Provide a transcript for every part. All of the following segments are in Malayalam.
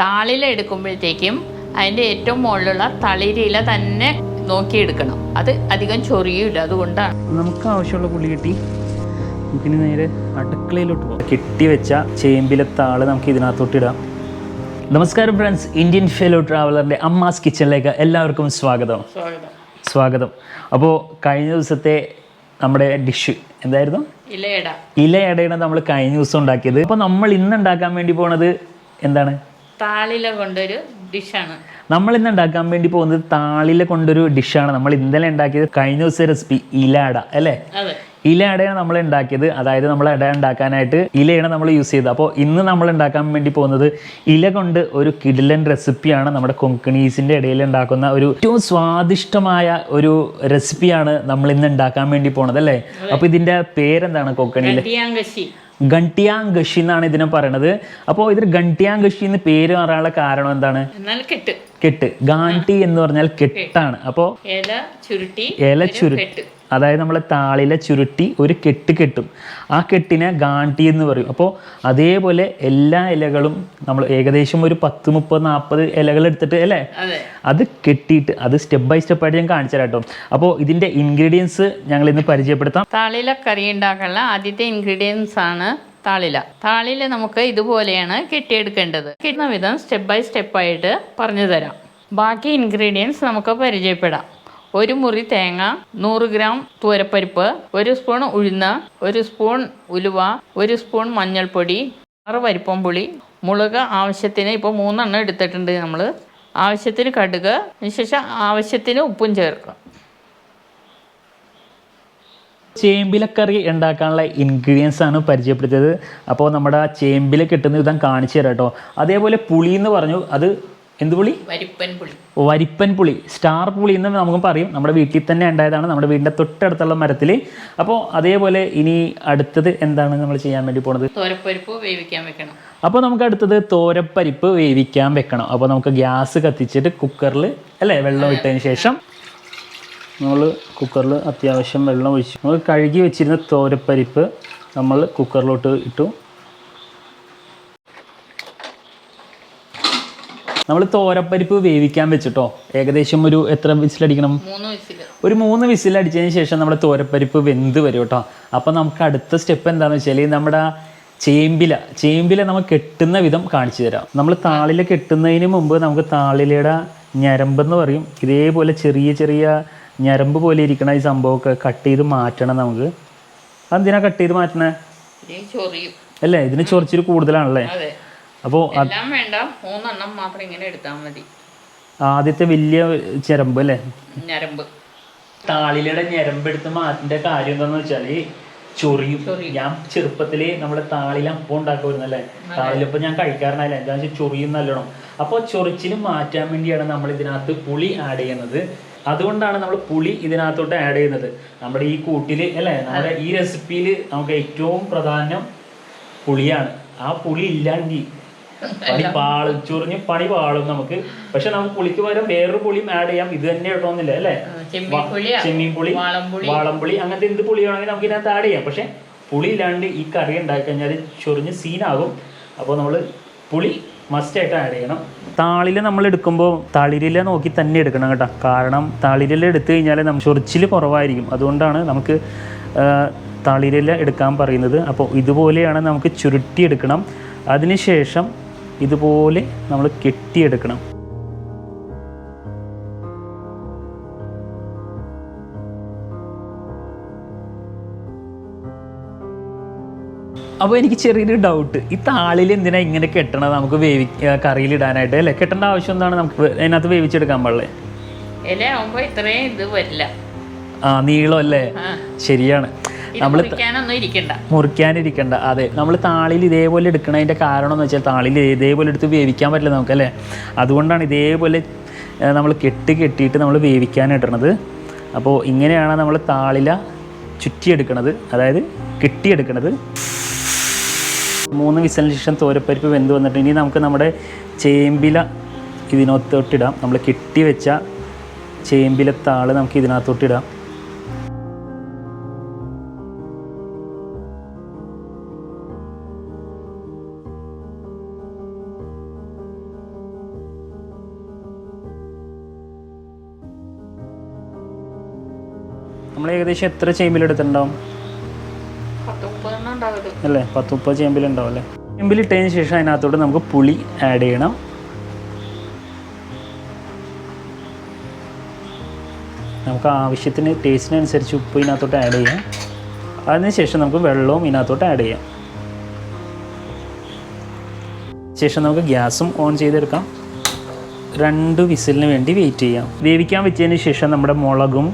താളില എടുക്കുമ്പോഴത്തേക്കും അതിൻ്റെ ഏറ്റവും മുകളിലുള്ള തളിരില തന്നെ നോക്കിയെടുക്കണം. അത് അധികം ചൊറിയില്ല, അതുകൊണ്ടാണ്. നമുക്ക് ആവശ്യമുള്ള പുളി കിട്ടി. നമുക്കിനി നേരെ അടുക്കളയിലോട്ട് പോകാം. കെട്ടിവെച്ച ചേമ്പിലെ താള് നമുക്ക് ഇതിനകത്തോട്ട് ഇടാം. നമസ്കാരം ഫ്രണ്ട്സ്, ഇന്ത്യൻ ഫെലോ ട്രാവലറിൻ്റെ അമ്മാസ് കിച്ചണിലേക്ക് എല്ലാവർക്കും സ്വാഗതം. അപ്പോൾ കഴിഞ്ഞ ദിവസത്തെ നമ്മുടെ ഡിഷ് എന്തായിരുന്നു? ഇലയടയാണ് നമ്മൾ കഴിഞ്ഞ ദിവസം ഉണ്ടാക്കിയത്. അപ്പോൾ നമ്മൾ ഇന്ന് ഉണ്ടാക്കാൻ വേണ്ടി പോണത് എന്താണ്? താളില കൊണ്ടൊരു ഡിഷാണ്. നമ്മൾ ഇന്ന് ഉണ്ടാക്കാൻ വേണ്ടി പോകുന്നത് താളില കൊണ്ടൊരു ഡിഷാണ്. നമ്മൾ ഇന്നലെ ഉണ്ടാക്കിയത് കഴിഞ്ഞ ദിവസത്തെ റെസിപ്പി ഇലയട അല്ലേ? ഇലയടയാണ് നമ്മൾ ഉണ്ടാക്കിയത്. അതായത് നമ്മൾ അട ഉണ്ടാക്കാനായിട്ട് ഇലയാണ് നമ്മൾ യൂസ് ചെയ്തത്. അപ്പോൾ ഇന്ന് നമ്മൾ ഉണ്ടാക്കാൻ വേണ്ടി പോകുന്നത് ഇല കൊണ്ട് ഒരു കിടിലൻ റെസിപ്പിയാണ്. നമ്മുടെ കൊങ്കണീസിൻ്റെ ഇടയിൽ ഉണ്ടാക്കുന്ന ഒരു ഏറ്റവും സ്വാദിഷ്ടമായ ഒരു റെസിപ്പിയാണ് നമ്മൾ ഇന്ന് ഉണ്ടാക്കാൻ വേണ്ടി പോണത് അല്ലേ? അപ്പോൾ ഇതിൻ്റെ പേരെന്താണ് കൊങ്കണിയിൽ? ഗണ്ടിയാങ്കഷി എന്നാണ് ഇതിനെ പറയണത്. അപ്പോൾ ഇതിന് ഗണ്ടിയാങ്കഷി എന്ന് പേര് മാറാനുള്ള കാരണം എന്താണ്? കെട്ട്. ഗാണ്ടി എന്ന് പറഞ്ഞാൽ കെട്ടാണ്. അപ്പോൾ ഇല ചുരുട്ടി, അതായത് നമ്മൾ താളില ചുരുട്ടി ഒരു കെട്ട് കെട്ടും. ആ കെട്ടിനെ ഗാണ്ടി എന്ന് പറയും. അപ്പോൾ അതേപോലെ എല്ലാ ഇലകളും നമ്മൾ ഏകദേശം ഒരു 10, 30, 40 ഇലകൾ എടുത്തിട്ട് അല്ലേ, അത് കെട്ടിയിട്ട് അത് സ്റ്റെപ്പ് ബൈ സ്റ്റെപ്പ് ആയിട്ട് ഞാൻ കാണിച്ചു തരാം കേട്ടോ. അപ്പോൾ ഇതിൻ്റെ ഇൻഗ്രീഡിയൻസ് ഞങ്ങൾ ഇന്ന് പരിചയപ്പെടുത്താം. താളില കറി ഉണ്ടാക്കാനുള്ള ആദ്യത്തെ ഇൻഗ്രീഡിയൻസ് ആണ് താളില. താളില നമുക്ക് ഇതുപോലെയാണ് കെട്ടിയെടുക്കേണ്ടത്. കിട്ടുന്ന വിധം സ്റ്റെപ്പ് ബൈ സ്റ്റെപ്പായിട്ട് പറഞ്ഞു തരാം. ബാക്കി ഇൻഗ്രീഡിയൻസ് നമുക്ക് പരിചയപ്പെടാം. 1 മുറി തേങ്ങ, 100 ഗ്രാം തൂരപ്പരിപ്പ്, 1 സ്പൂൺ ഉഴുന്ന്, 1 സ്പൂൺ ഉലുവ, 1 സ്പൂൺ മഞ്ഞൾപ്പൊടി, 6 പരിപ്പം പുളി, മുളക് ആവശ്യത്തിന്, ഇപ്പോൾ 3 എണ്ണം എടുത്തിട്ടുണ്ട് നമ്മൾ. ആവശ്യത്തിന് കടുക്, അതിനുശേഷം ആവശ്യത്തിന് ഉപ്പും ചേർക്കുക. ചേമ്പിലക്കറി ഉണ്ടാക്കാനുള്ള ഇൻഗ്രീഡിയൻസ് ആണ് പരിചയപ്പെടുത്തിയത്. അപ്പോൾ നമ്മുടെ ചേമ്പില കിട്ടുന്ന വിധം കാണിച്ചു തരാം കേട്ടോ. അതേപോലെ പുളി എന്ന് പറഞ്ഞു, അത് എന്ത് പുളി? വരിപ്പൻ പുളി, സ്റ്റാർ പുളി എന്ന് നമുക്ക് പറയും. നമ്മുടെ വീട്ടിൽ തന്നെ ഉണ്ടായതാണ്, നമ്മുടെ വീടിൻ്റെ തൊട്ടടുത്തുള്ള മരത്തിൽ. അപ്പോൾ അതേപോലെ ഇനി അടുത്തത് എന്താണ് നമ്മൾ ചെയ്യാൻ വേണ്ടി പോണത്? തോരപ്പരിപ്പ് വേവിക്കാൻ വെക്കണം. അപ്പോൾ നമുക്ക് അടുത്തത് തോരപ്പരിപ്പ് വേവിക്കാൻ വെക്കണം. അപ്പോൾ നമുക്ക് ഗ്യാസ് കത്തിച്ചിട്ട് കുക്കറിൽ അല്ലേ വെള്ളം ഇട്ടതിന് ശേഷം നമ്മൾ കുക്കറിൽ അത്യാവശ്യം വെള്ളം ഒഴിച്ചു. നമ്മൾ കഴുകി വെച്ചിരുന്ന തോരപ്പരിപ്പ് നമ്മൾ കുക്കറിലോട്ട് ഇട്ടു. നമ്മൾ തോരപ്പരിപ്പ് വേവിക്കാൻ വെച്ചിട്ടോ ഏകദേശം ഒരു എത്ര വിസിലടിക്കണം? ഒരു 3 വിസിലടിച്ചതിന് ശേഷം നമ്മുടെ തോരപ്പരിപ്പ് വെന്ത് വരും കേട്ടോ. അപ്പോൾ നമുക്ക് അടുത്ത സ്റ്റെപ്പ് എന്താണെന്ന് വെച്ചാൽ നമ്മുടെ ചേമ്പില നമ്മൾ കെട്ടുന്ന വിധം കാണിച്ചു തരാം. നമ്മൾ താളില കെട്ടുന്നതിന് മുമ്പ് നമുക്ക് താളിലയുടെ ഞരമ്പെന്ന് പറയും, ഇതേപോലെ ചെറിയ ചെറിയ ഞരമ്പ് പോലെ ഇരിക്കണ ഈ സംഭവമൊക്കെ കട്ട് ചെയ്ത് മാറ്റണം നമുക്ക്. അതെന്തിനാ കട്ട് ചെയ്ത് മാറ്റണേ? അല്ലേ, ഇതിന് ചൊറിച്ചിൽ കൂടുതലാണല്ലേ? അപ്പോൾ വേണ്ട, 3 എണ്ണം മാത്രം ഇങ്ങനെ എടുത്താൽ മതി. ആദ്യത്തെ വലിയ ഞരമ്പ് അല്ലേ, ഞരമ്പ്. താളിലയുടെ ഞരമ്പ് എടുത്ത് മാറ്റിൻ്റെ കാര്യം എന്താണെന്ന് വെച്ചാൽ ചൊറിയും. ഞാൻ ചെറുപ്പത്തിൽ നമ്മുടെ താളില അപ്പം ഉണ്ടാക്കുമായിരുന്നല്ലേ, താളിലപ്പം ഞാൻ കഴിക്കാറുണ്ടായില്ല. എന്താണെന്ന് വെച്ചാൽ ചൊറിയും നല്ലോണം. അപ്പോൾ ചൊറിച്ചിന് മാറ്റാൻ വേണ്ടിയാണ് നമ്മൾ ഇതിനകത്ത് പുളി ആഡ് ചെയ്യുന്നത്. അതുകൊണ്ടാണ് നമ്മൾ പുളി ഇതിനകത്തോട്ട് ആഡ് ചെയ്യുന്നത്. നമ്മുടെ ഈ കൂട്ടിൽ അല്ലേ, നമ്മുടെ ഈ റെസിപ്പിയിൽ നമുക്ക് ഏറ്റവും പ്രധാനം പുളിയാണ്. ആ പുളി ഇല്ലെങ്കിൽ പണി പാളും, ചൊറിഞ്ഞ് പണി പാളും നമുക്ക്. പക്ഷെ നമുക്ക് പുളിക്ക് പകരം വേറൊരു പുളിയും ആഡ് ചെയ്യാം. ഇത് തന്നെ ഇടണമെന്നില്ല അല്ലേ, ചെമ്മീൻ പുളി, വാളംപുളി, അങ്ങനത്തെ എന്ത് പുളിയാണെങ്കിൽ നമുക്ക് ഇതിനകത്ത് ആഡ് ചെയ്യാം. പക്ഷെ പുളി ഇല്ലാണ്ട് ഈ കറി ഉണ്ടാക്കി കഴിഞ്ഞാൽ ചൊറിഞ്ഞ് സീനാകും. അപ്പോൾ നമ്മൾ പുളി മസ്റ്റായിട്ട് ആഡ് ചെയ്യണം. താളില നമ്മൾ എടുക്കുമ്പോൾ തളിരില നോക്കി തന്നെ എടുക്കണം കേട്ടോ. കാരണം തളിരില എടുത്തു കഴിഞ്ഞാൽ നമുക്ക് ചൊറിച്ചിൽ കുറവായിരിക്കും. അതുകൊണ്ടാണ് നമുക്ക് തളിരില എടുക്കാൻ പറയുന്നത്. അപ്പോൾ ഇതുപോലെയാണ് നമുക്ക് ചുരുട്ടിയെടുക്കണം. അതിനുശേഷം ഇതുപോലെ നമ്മൾ കെട്ടിയെടുക്കണം. അപ്പോൾ എനിക്ക് ചെറിയൊരു ഡൗട്ട്, ഈ താളിൽ എന്തിനാ ഇങ്ങനെ കെട്ടണത്? നമുക്ക് കറിയിലിടാനായിട്ട് അല്ലേ? കെട്ടേണ്ട ആവശ്യം എന്താണ്? നമുക്ക് അതിനകത്ത് വേവിച്ചെടുക്കാൻ പാടില്ലേ? ഇത്രയും ഇത് വരില്ല, നീളം അല്ലേ? ശരിയാണ്, നമ്മൾ മുറിക്കാനിരിക്കണ്ട. അതെ, നമ്മൾ താളിൽ ഇതേപോലെ എടുക്കണതിൻ്റെ കാരണം എന്ന് വെച്ചാൽ താളിൽ ഇതേപോലെ എടുത്ത് വേവിക്കാൻ പറ്റില്ല നമുക്ക് അല്ലേ. അതുകൊണ്ടാണ് ഇതേപോലെ നമ്മൾ കെട്ടിയിട്ട് നമ്മൾ വേവിക്കാനിടണത്. അപ്പോൾ ഇങ്ങനെയാണ് നമ്മൾ താളില ചുറ്റിയെടുക്കണത്, അതായത് കെട്ടിയെടുക്കണത്. 3 വിസിലിന് ശേഷം തോരപ്പരിപ്പ് വെന്ത് വന്നിട്ട് ഇനി നമുക്ക് നമ്മുടെ ചേമ്പില ഇതിനകത്തോട്ടിടാം. നമ്മൾ കെട്ടി വെച്ച ചേമ്പില താള് നമുക്ക് ഇതിനകത്തോട്ടിടാം. നമ്മൾ ഏകദേശം എത്ര ചേമ്പിലെടുത്തിട്ടുണ്ടാവും അല്ലേ? 10-30 ചേമ്പിലുണ്ടാവും അല്ലേ? ചേമ്പിലിട്ടതിന് ശേഷം അതിനകത്തോട്ട് നമുക്ക് പുളി ആഡ് ചെയ്യണം. നമുക്ക് ആവശ്യത്തിന് ടേസ്റ്റിനനുസരിച്ച് ഉപ്പ് ഇതിനകത്തോട്ട് ആഡ് ചെയ്യാം. അതിനുശേഷം നമുക്ക് വെള്ളവും ഇതിനകത്തോട്ട് ആഡ് ചെയ്യാം. ശേഷം നമുക്ക് ഗ്യാസും ഓൺ ചെയ്തെടുക്കാം. 2 വിസിലിന് വേണ്ടി വെയിറ്റ് ചെയ്യാം. വേവിക്കാൻ വെച്ചതിന് ശേഷം നമ്മുടെ മുളകും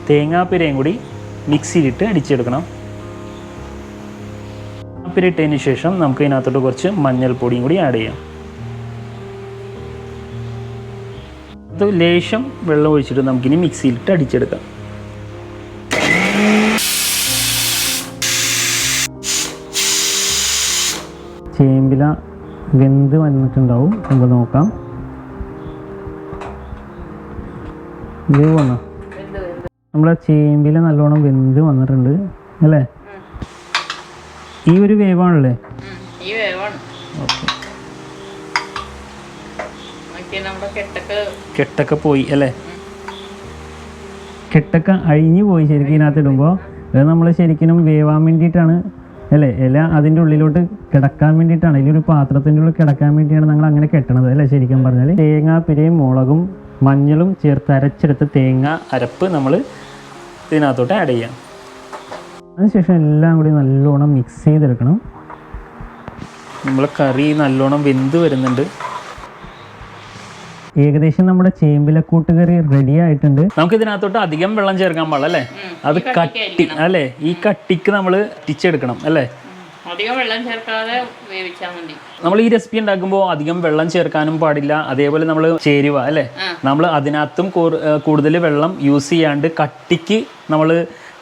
തേങ്ങാപ്പിരയും കൂടി മിക്സിയിലിട്ട് അടിച്ചെടുക്കണം. തേങ്ങാപ്പിര ഇട്ടതിന് ശേഷം നമുക്ക് ഇതിനകത്തോട്ട് കുറച്ച് മഞ്ഞൾപ്പൊടിയും കൂടി ആഡ് ചെയ്യാം. അത് ലേശം വെള്ളം ഒഴിച്ചിട്ട് നമുക്കിനി മിക്സിയിലിട്ട് അടിച്ചെടുക്കാം. ചേമ്പില വെന്ത് വന്നിട്ടുണ്ടാവും, നമുക്ക് നോക്കാം. വേവണോ? നമ്മുടെ ചേമ്പില നല്ലോണം വെന്ത് വന്നിട്ടുണ്ട് അല്ലേ? ഈ ഒരു വേവാണല്ലേ? കെട്ടൊക്കെ പോയി അല്ലേ? കെട്ടൊക്കെ അഴിഞ്ഞു പോയി ശരിക്കും ഇതിനകത്ത് ഇടുമ്പോൾ. അത് നമ്മൾ ശരിക്കും വേവാൻ വേണ്ടിയിട്ടാണ് അല്ലേ? ഇല അതിൻ്റെ ഉള്ളിലോട്ട് കിടക്കാൻ വേണ്ടിയിട്ടാണ്, ഇതിലൊരു പാത്രത്തിൻ്റെ ഉള്ളിൽ കിടക്കാൻ വേണ്ടിയാണ് ഞങ്ങൾ അങ്ങനെ കെട്ടണത് അല്ലേ? ശരിക്കും പറഞ്ഞാൽ തേങ്ങാപ്പിരയും മുളകും മഞ്ഞളും ചേർത്ത് അരച്ചെടുത്ത തേങ്ങ അരപ്പ് നമ്മൾ ഇതിനകത്തോട്ട് ആഡ് ചെയ്യാം. അതിനുശേഷം എല്ലാം കൂടി നല്ലോണം മിക്സ് ചെയ്തെടുക്കണം. നമ്മൾ കറി നല്ലോണം വെന്ത് വരുന്നുണ്ട്. ഏകദേശം നമ്മുടെ ചേമ്പിലക്കൂട്ട് കറി റെഡി ആയിട്ടുണ്ട്. നമുക്ക് ഇതിനകത്തോട്ട് അധികം വെള്ളം ചേർക്കാൻ പാടില്ല അല്ലേ? അത് കട്ടി അല്ലേ? ഈ കട്ടിക്ക് നമ്മൾ ഇടിച്ചെടുക്കണം അല്ലേ? അധികം വെള്ളം ചേർക്കാതെ വേവിച്ചാൽ മതി. നമ്മൾ ഈ റെസിപ്പി ഉണ്ടാക്കുമ്പോൾ അധികം വെള്ളം ചേർക്കാനും പാടില്ല. അതേപോലെ നമ്മൾ ചേരുവ അല്ലേ, നമ്മൾ അതിനകത്തും കൂടുതൽ വെള്ളം യൂസ് ചെയ്യാണ്ട് കട്ടിക്ക് നമ്മൾ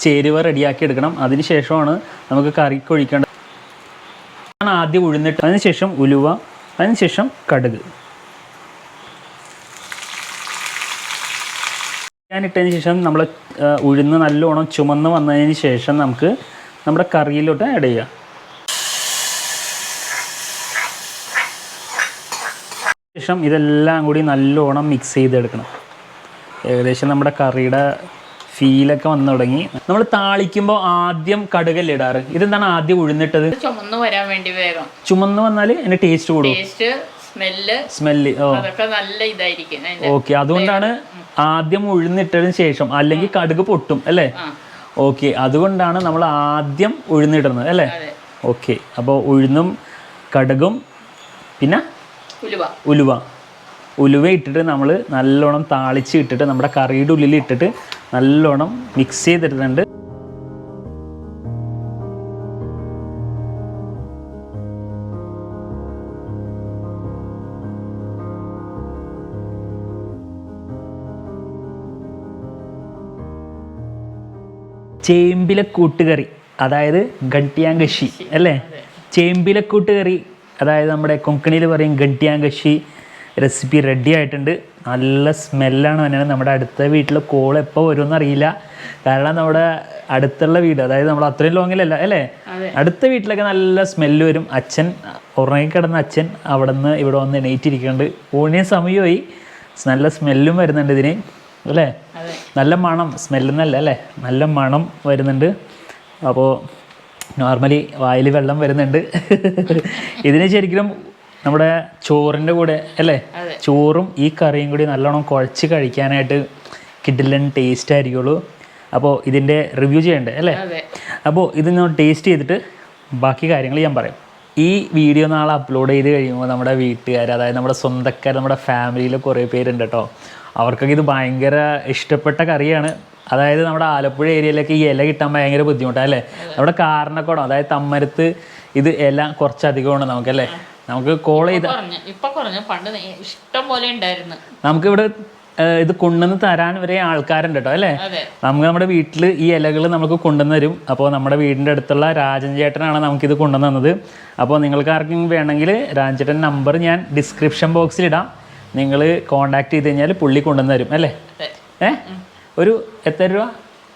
ചേരുവ റെഡിയാക്കി എടുക്കണം. അതിനുശേഷമാണ് നമുക്ക് കറിക്ക് ഒഴിക്കേണ്ടത്. ആദ്യം ഉഴുന്നിട്ട് അതിനുശേഷം ഉലുവ, അതിനുശേഷം കടുക് ഇട്ടതിന് ശേഷം നമ്മൾ ഉഴുന്ന് നല്ലോണം ചുമന്ന് വന്നതിന് ശേഷം നമുക്ക് നമ്മുടെ കറിയിലോട്ട് ആഡ് ചെയ്യാം. ശേഷം ഇതെല്ലാം കൂടി നല്ലോണം മിക്സ് ചെയ്തെടുക്കണം. ഏകദേശം നമ്മുടെ കറിയുടെ ഫീലൊക്കെ വന്നു തുടങ്ങി. നമ്മൾ താളിക്കുമ്പോൾ ആദ്യം കടുകല്ലേ ഇടാറ്? ഇതെന്താണ് ആദ്യം ഉഴുന്നിട്ടത്? ചുമന്ന് വരാൻ വേണ്ടി വേഗം. ചുമന്ന് വന്നാൽ അതിന് ടേസ്റ്റ് കൂടും, സ്മെല്ല്. ഓക്കെ, അതുകൊണ്ടാണ് ആദ്യം ഉഴുന്നിട്ടതിന് ശേഷം, അല്ലെങ്കിൽ കടുക് പൊട്ടും അല്ലേ? ഓക്കെ, അതുകൊണ്ടാണ് നമ്മൾ ആദ്യം ഉഴുന്നിടുന്നത് അല്ലേ? ഓക്കെ, അപ്പോൾ ഉഴുന്നും കടുകും പിന്നെ ഉലുവ ഇട്ടിട്ട് നമ്മൾ നല്ലോണം താളിച്ച് ഇട്ടിട്ട് നമ്മുടെ കറിയുടെ ഉള്ളിൽ ഇട്ടിട്ട് നല്ലോണം മിക്സ് ചെയ്തിട്ടുണ്ട്. ചേമ്പിലക്കൂട്ടുകറി, അതായത് ഗട്ടിയാങ്കശി അല്ലേ? ചേമ്പിലക്കൂട്ടുകറി, അതായത് നമ്മുടെ കൊങ്കണിയിൽ പറയും ഗട്ടിയാങ്കശി റെസിപ്പി റെഡി ആയിട്ടുണ്ട്. നല്ല സ്മെല്ലാണ് വന്നത്. നമ്മുടെ അടുത്ത വീട്ടിൽ കോൾ എപ്പോൾ വരുമെന്ന് അറിയില്ല. കാരണം നമ്മുടെ അടുത്തുള്ള വീട്, അതായത് നമ്മൾ അത്രയും ലോങ്ങിലല്ല അല്ലേ, അടുത്ത വീട്ടിലൊക്കെ നല്ല സ്മെല്ല് വരും. അച്ഛൻ ഉറങ്ങിക്കിടന്ന അച്ഛൻ അവിടെ നിന്ന് ഇവിടെ വന്ന് എണീറ്റിരിക്കുന്നുണ്ട്. ഊണിയ സമയമായി, നല്ല സ്മെല്ലും വരുന്നുണ്ട് ഇതിന് അല്ലേ? നല്ല മണം, സ്മെല്ലെന്നല്ല അല്ലേ, നല്ല മണം വരുന്നുണ്ട്. അപ്പോൾ നോർമലി വായിൽ വെള്ളം വരുന്നുണ്ട്. ഇതിന് ശരിക്കും നമ്മുടെ ചോറിൻ്റെ കൂടെ അല്ലേ, ചോറും ഈ കറിയും കൂടി നല്ലോണം കുഴച്ച് കഴിക്കാനായിട്ട് കിഡിലൻ ടേസ്റ്റ് ആയിരിക്കുള്ളൂ. അപ്പോൾ ഇതിൻ്റെ റിവ്യൂ ചെയ്യണ്ടേ അല്ലേ? അപ്പോൾ ഇതിന് ടേസ്റ്റ് ചെയ്തിട്ട് ബാക്കി കാര്യങ്ങൾ ഞാൻ പറയാം. ഈ വീഡിയോ നാളെ അപ്ലോഡ് ചെയ്ത് കഴിയുമ്പോൾ നമ്മുടെ വീട്ടുകാർ, അതായത് നമ്മുടെ സ്വന്തക്കാർ, നമ്മുടെ ഫാമിലിയിൽ കുറേ പേരുണ്ട് കേട്ടോ. അവർക്കൊക്കെ ഇത് ഭയങ്കര ഇഷ്ടപ്പെട്ട കറിയാണ്. അതായത് നമ്മുടെ ആലപ്പുഴ ഏരിയയിലൊക്കെ ഈ ഇല കിട്ടാൻ ഭയങ്കര ബുദ്ധിമുട്ടാണ് അല്ലേ? നമ്മുടെ കാരണക്കുളം, അതായത് തമ്മരത്ത് ഇത് ഇല കുറച്ചധികമാണ് നമുക്കല്ലേ. നമുക്ക് കോൾ ചെയ്ത് നമുക്കിവിടെ ഇത് കൊണ്ടുവന്ന് തരാൻ വരെ ആൾക്കാരുണ്ട് കേട്ടോ അല്ലേ? നമുക്ക് നമ്മുടെ വീട്ടിൽ ഈ ഇലകൾ നമുക്ക് കൊണ്ടുവന്ന് തരും. അപ്പോൾ നമ്മുടെ വീടിൻ്റെ അടുത്തുള്ള രാജൻ ചേട്ടനാണ് നമുക്കിത് കൊണ്ടുവന്ന് തന്നത്. അപ്പോൾ നിങ്ങൾക്ക് ആർക്കും വേണമെങ്കിൽ രാജൻ ചേട്ടൻ നമ്പർ ഞാൻ ഡിസ്ക്രിപ്ഷൻ ബോക്സിലിടാം. നിങ്ങൾ കോണ്ടാക്ട് ചെയ്ത് കഴിഞ്ഞാൽ പുള്ളി കൊണ്ടുവന്ന് തരും അല്ലേ? ഒരു എത്ര രൂപ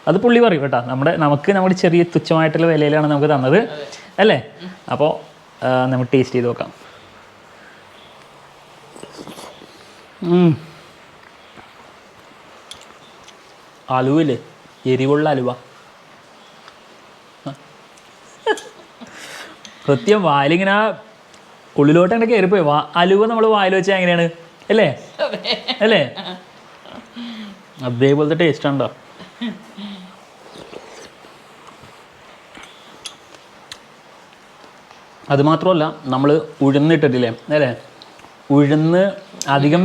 അത് പുള്ളി പറയും കേട്ടോ. നമുക്ക് ചെറിയ തുച്ഛമായിട്ടുള്ള വിലയിലാണ് നമുക്ക് തന്നത് അല്ലേ? അപ്പോൾ നമുക്ക് ടേസ്റ്റ് ചെയ്ത് നോക്കാം. ആലുവല്ലേ എരിവുള്ള അലുവ. കൃത്യം വായിലിങ്ങനെ ഉള്ളിലോട്ട് അങ്ങനെ കയറിപ്പോയി. അലുവ നമ്മൾ വായിൽ വെച്ചാൽ എങ്ങനെയാണ് അല്ലേ? അല്ലേ? അതേപോലത്തെ ടേസ്റ്റ് ഉണ്ടോ? അതുമാത്രമല്ല, നമ്മൾ ഉഴുന്നിട്ടിട്ടില്ലേ അല്ലേ? ഉഴുന്ന് അധികം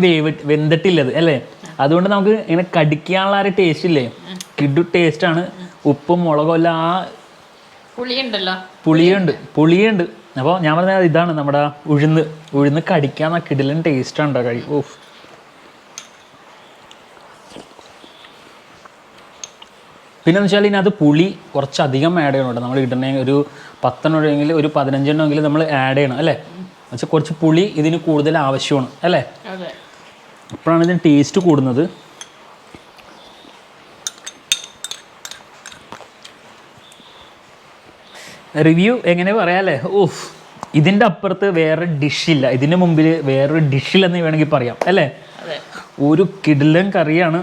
വെന്തിട്ടില്ലത് അല്ലേ? അതുകൊണ്ട് നമുക്ക് ഇങ്ങനെ കടിക്കാനുള്ള ഒരു ടേസ്റ്റ് ഇല്ലേ, കിഡു ടേസ്റ്റാണ്. ഉപ്പും മുളകും എല്ലാം ആ പുളിയുണ്ട്. അപ്പോൾ ഞാൻ പറഞ്ഞത് ഇതാണ് നമ്മുടെ ഉഴുന്ന് കടിക്കാൻ കിടിലൻ ടേസ്റ്റാണ് കഴി. ഓഫ്. പിന്നെന്ന് വെച്ചാൽ ഇതിനകത്ത് പുളി കുറച്ചധികം ആഡ് ചെയ്യണം കേട്ടോ. നമ്മൾ ഇടണമെങ്കിൽ ഒരു 10 എണ്ണമെങ്കിൽ ഒരു 15 എണ്ണമെങ്കിലും നമ്മൾ ആഡ് ചെയ്യണം അല്ലേ? പക്ഷെ കുറച്ച് പുളി ഇതിന് കൂടുതൽ ആവശ്യമാണ് അല്ലേ? അപ്പോഴാണ് ഇതിന് ടേസ്റ്റ് കൂടുന്നത്. റിവ്യൂ എങ്ങനെ പറയാല്ലേ? ഓഫ്, ഇതിൻ്റെ അപ്പുറത്ത് വേറെ ഡിഷില്ല, ഇതിന് മുമ്പിൽ വേറൊരു ഡിഷില്ലെന്ന് വേണമെങ്കിൽ പറയാം അല്ലേ? ഒരു കിടിലൻ കറിയാണ്.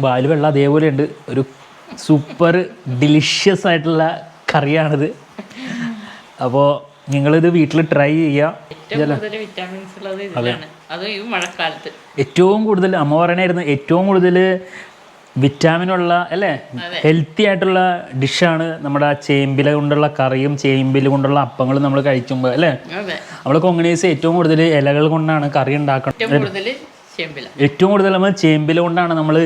വായിൽ വെള്ളം അതേപോലെ ഉണ്ട്. ഒരു സൂപ്പർ ഡിലിഷ്യസ് ആയിട്ടുള്ള കറിയാണിത്. അപ്പോൾ നിങ്ങളിത് വീട്ടിൽ ട്രൈ ചെയ്യുക. ഏറ്റവും കൂടുതൽ അമ്മ പറയണായിരുന്നു, ഏറ്റവും കൂടുതൽ വിറ്റാമിനുള്ള അല്ലേ, ഹെൽത്തി ആയിട്ടുള്ള ഡിഷാണ് നമ്മുടെ ചേമ്പില കൊണ്ടുള്ള കറിയും ചേമ്പില കൊണ്ടുള്ള അപ്പങ്ങളും നമ്മൾ കഴിക്കുമ്പോൾ അല്ലേ? നമ്മൾ കൊങ്ങണീസ് ഏറ്റവും കൂടുതൽ ഇലകൾ കൊണ്ടാണ് കറി ഉണ്ടാക്കുന്നത്. ഏറ്റവും കൂടുതൽ നമ്മൾ ചേമ്പില കൊണ്ടാണ് നമ്മൾ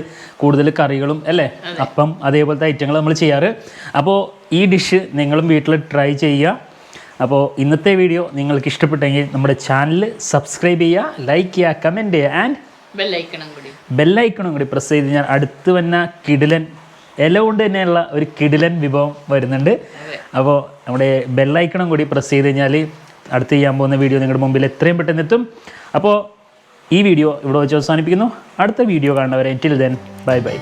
കൂടുതൽ കറികളും അല്ലേ, അപ്പം അതേപോലത്തെ ഐറ്റങ്ങൾ നമ്മൾ ചെയ്യാറ്. അപ്പോൾ ഈ ഡിഷ് നിങ്ങളും വീട്ടിൽ ട്രൈ ചെയ്യുക. അപ്പോൾ ഇന്നത്തെ വീഡിയോ നിങ്ങൾക്ക് ഇഷ്ടപ്പെട്ടെങ്കിൽ നമ്മുടെ ചാനൽ സബ്സ്ക്രൈബ് ചെയ്യുക, ലൈക്ക് ചെയ്യുക, കമൻറ്റ് ചെയ്യുക ആൻഡ് ബെല്ലൈക്കണും കൂടി പ്രസ് ചെയ്ത് ഞാൻ അടുത്ത് വന്ന കിടിലൻ ഇല കൊണ്ട് തന്നെയുള്ള ഒരു കിടിലൻ വിഭവം വരുന്നുണ്ട്. അപ്പോൾ നമ്മുടെ ബെല്ലൈക്കണും കൂടി പ്രസ് ചെയ്ത് കഴിഞ്ഞാൽ അടുത്ത് ചെയ്യാൻ പോകുന്ന വീഡിയോ നിങ്ങളുടെ മുമ്പിൽ എത്രയും പെട്ടെന്ന് എത്തും. അപ്പോൾ ഈ വീഡിയോ ഇവിടെ വെച്ച് അവസാനിപ്പിക്കുന്നു. അടുത്ത വീഡിയോ കാണുന്നവരെ ടിൽ ദെൻ ബൈ ബൈ.